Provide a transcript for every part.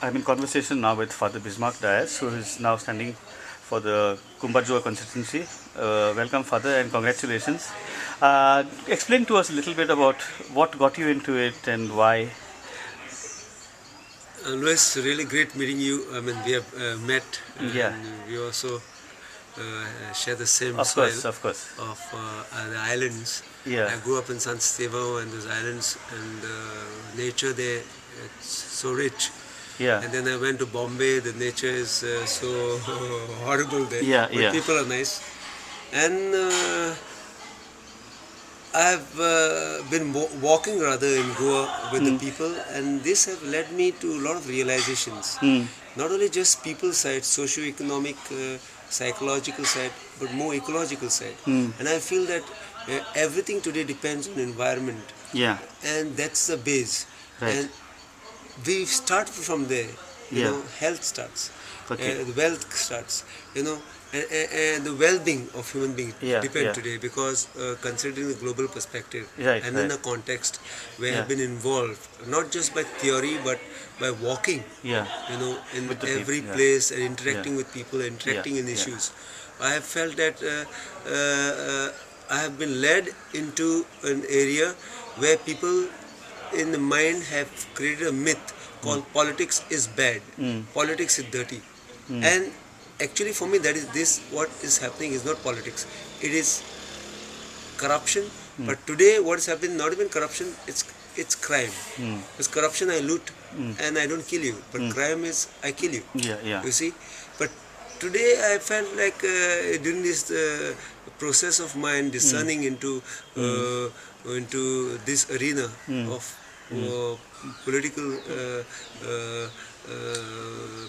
I'm in conversation now with Father Bismarque Dias, who is now standing for the Cumbarjua constituency. Welcome, Father, and congratulations. Explain to us a little bit about what got you into it and why. Louis, really great meeting you. I mean, we have met Yeah, and we also share the same of soil course, of course. of the islands. Yeah, I grew up in San Stefano and those islands, and nature there, it's so rich. yeah, And then I went to Bombay. The nature is so horrible there, yeah, but yeah. people are nice. And I've been walking rather in Goa with the Hmm. people, and this have led me to a lot of realizations. Hmm. Not only just people side, socio-economic, psychological side, but more ecological side. Hmm. And I feel that everything today depends on environment, Yeah, and that's the base. right. And we start from there. Yeah. Health starts, Okay. the wealth starts. And the well-being of human beings Yeah, depend yeah. today, because considering the global perspective Right, and in right. a context where Yeah. I've been involved, not just by theory but by walking, Yeah, in with the every people. Yeah. place and interacting Yeah. with people, interacting in yeah. issues. I have felt that I have been led into an area where people in the mind have created a myth called politics is bad, Mm. politics is dirty. Mm. And actually for me, that is this what is happening is not politics, it is corruption. But today what is happening, not even corruption, it's crime. Mm. Because corruption, I loot Mm. and I don't kill you, but crime is I kill you. Yeah, yeah. You see, but today I felt like during this process of mine discerning into this arena of political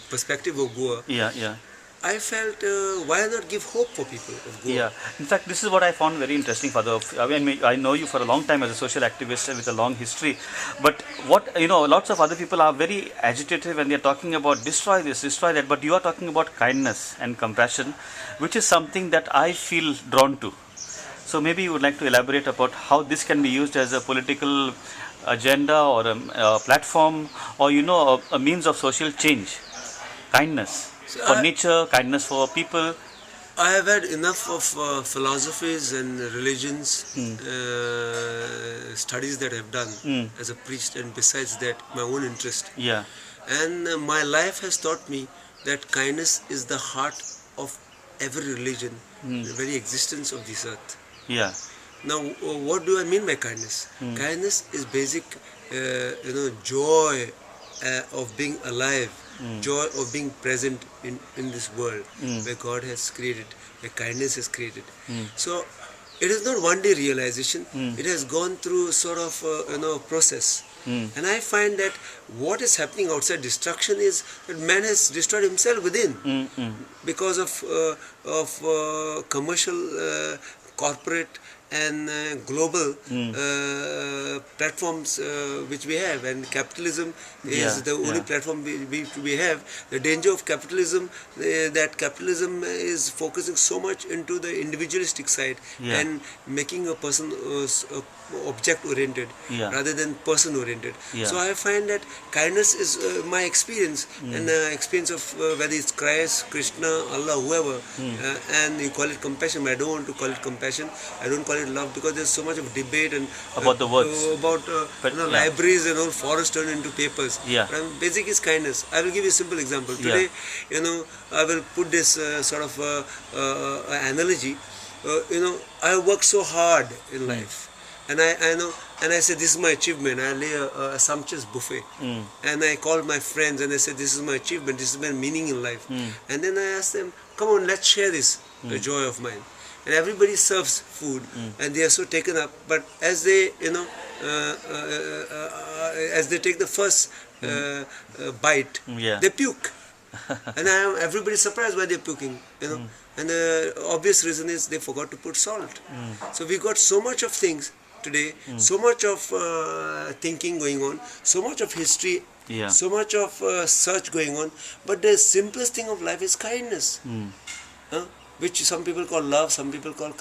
perspective of Goa, Yeah, yeah. I felt why not give hope for people of Goa? Yeah, in fact, this is what I found very interesting, Father. I mean, I know you for a long time as a social activist with a long history, but lots of other people are very agitated when they're talking about destroy this, destroy that, but you are talking about kindness and compassion, which is something that I feel drawn to. So maybe you would like to elaborate about how this can be used as a political agenda or a platform or, a means of social change. Kindness So for nature, kindness for people. I have had enough of philosophies and religions, studies that I've done as a priest, and besides that, my own interest. Yeah. And my life has taught me that kindness is the heart of every religion, the very existence of this earth. Yeah. Now, what do I mean by kindness? Kindness is basic, joy of being alive, joy of being present in this world where God has created, where kindness has created. So, it is not one day realization. It has gone through sort of process. And I find that what is happening outside destruction is that man has destroyed himself within because of commercial, corporate and global platforms which we have, and capitalism is the only platform we have. The danger of capitalism, that capitalism is focusing so much into the individualistic side and making a person object oriented rather than person oriented. So I find that kindness is my experience, and experience of whether it's Christ, Krishna, Allah, whoever, and you call it compassion, but I don't want to call it compassion. I don't call it love, because there's so much of debate and about the words, about libraries and all, forests turned into papers. Yeah. But basic is kindness. I will give you a simple example. Today, I will put this sort of analogy. I work so hard in life. And I know, and I say this is my achievement. I lay a sumptuous buffet, and I call my friends and I say this is my achievement. This is my meaning in life. And then I ask them, come on, let's share this the joy of mine. And everybody serves food, and they are so taken up. But as they, as they take the first bite, they puke. And everybody's surprised why they're puking, And the obvious reason is they forgot to put salt. So we got so much of things today, so much of thinking going on, so much of history, so much of search going on. But the simplest thing of life is kindness. which some people call love, some people call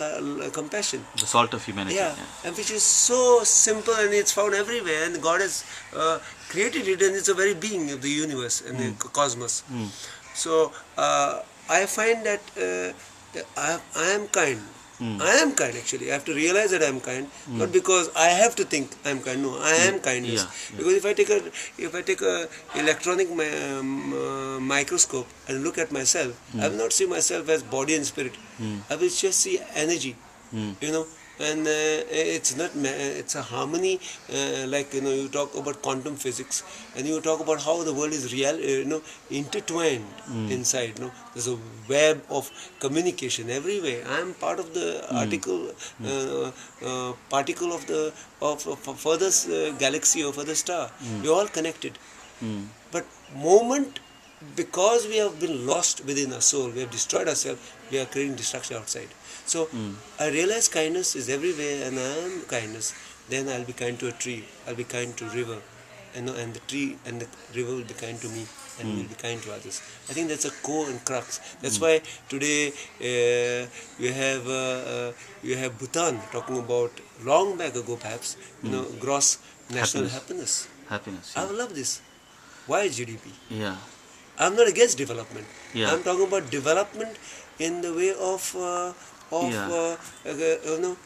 compassion. The salt of humanity. Yeah, and which is so simple, and it's found everywhere, and God has created it, and it's a very being of the universe and the cosmos. So I find that I am kind. I am kind, actually. I have to realize that I am kind, not because I have to think I am kind. No, I am kindness. Because if I take a electronic microscope and look at myself, I will not see myself as body and spirit. I will just see energy. You know, and it's not it's a harmony, like you talk about quantum physics, and you talk about how the world is real, intertwined inside. There's a web of communication everywhere. I am part of the particle of the furthest galaxy or furthest star. We're all connected. But moment, because we have been lost within our soul, we have destroyed ourselves, we are creating destruction outside. So I realize kindness is everywhere, and I am kindness. Then I'll be kind to a tree, I'll be kind to river, and the tree and the river will be kind to me, and will be kind to others. I think that's a core and crux. That's why today you have Bhutan talking about, long back ago perhaps, gross national happiness. Happiness. I love this. Why GDP? Yeah. I'm not against development. Yeah. I'm talking about development in the way of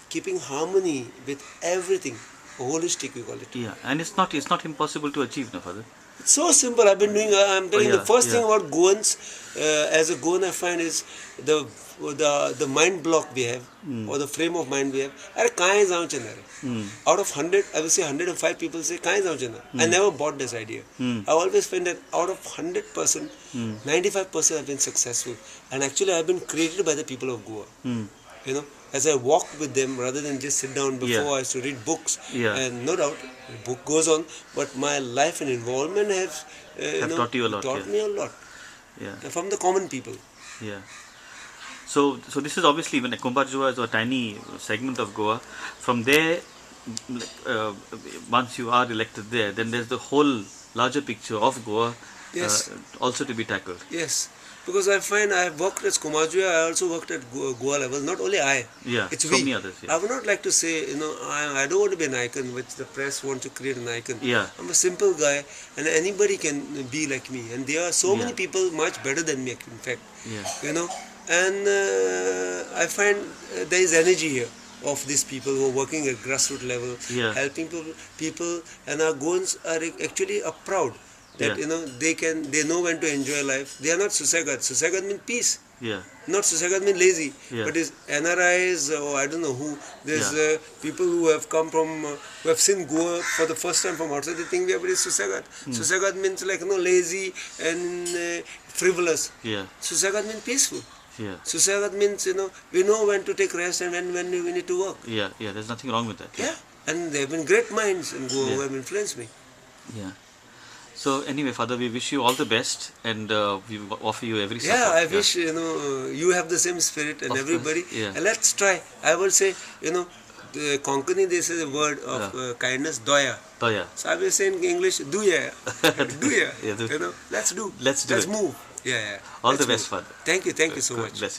keeping harmony with everything, holistic we call it. Yeah, and it's not impossible to achieve, no, Father. It's so simple. I've been doing. I'm telling you, the first thing about Goans, as a Goan, I find is the mind block we have, or the frame of mind we have. Out of 100, I will say 105 people say I never bought this idea. I always find that out of 100%, 95% have been successful, and actually I've been created by the people of Goa. As I walk with them, rather than just sit down before, I used to read books, and no doubt the book goes on, but my life and involvement have taught you a lot. Taught me a lot. Yeah. From the common people. Yeah. So this is obviously, when Cumbarjua is a tiny segment of Goa. From there, once you are elected there, then there's the whole larger picture of Goa also to be tackled. Yes. Because I find I have worked as Cumbarjua, I also worked at Goa level. Not only I. Yeah, it's so we. many others. Yeah. I would not like to say, I don't want to be an icon, which the press wants to create an icon. Yeah. I'm a simple guy, and anybody can be like me. And there are so many people much better than me, in fact. Yeah. And I find there is energy here of these people who are working at grassroots level, helping people, and our Goans are actually proud that they know when to enjoy life. They are not susagat. Susagat means peace. Yeah. Not susagat means lazy. Yeah. But it's NRIs, or I don't know who. There's people who have come from, who have seen Goa for the first time from outside. They think we are very susagat. Susagat means like lazy and frivolous. Yeah. Susagat means peaceful. Yeah. Susagat means we know when to take rest and when we need to work. Yeah. Yeah. There's nothing wrong with that. Yeah. And there have been great minds in Goa who have influenced me. Yeah. So anyway, Father, we wish you all the best, and we offer you every support. Yeah, I wish you have the same spirit, and everybody. And let's try. I will say, the Konkani, they say the word of kindness, doya. Doya. So I will say in English, duya. Duya. Let's do. Let's move. Yeah. All the best, Father. Thank you so much. Bless you.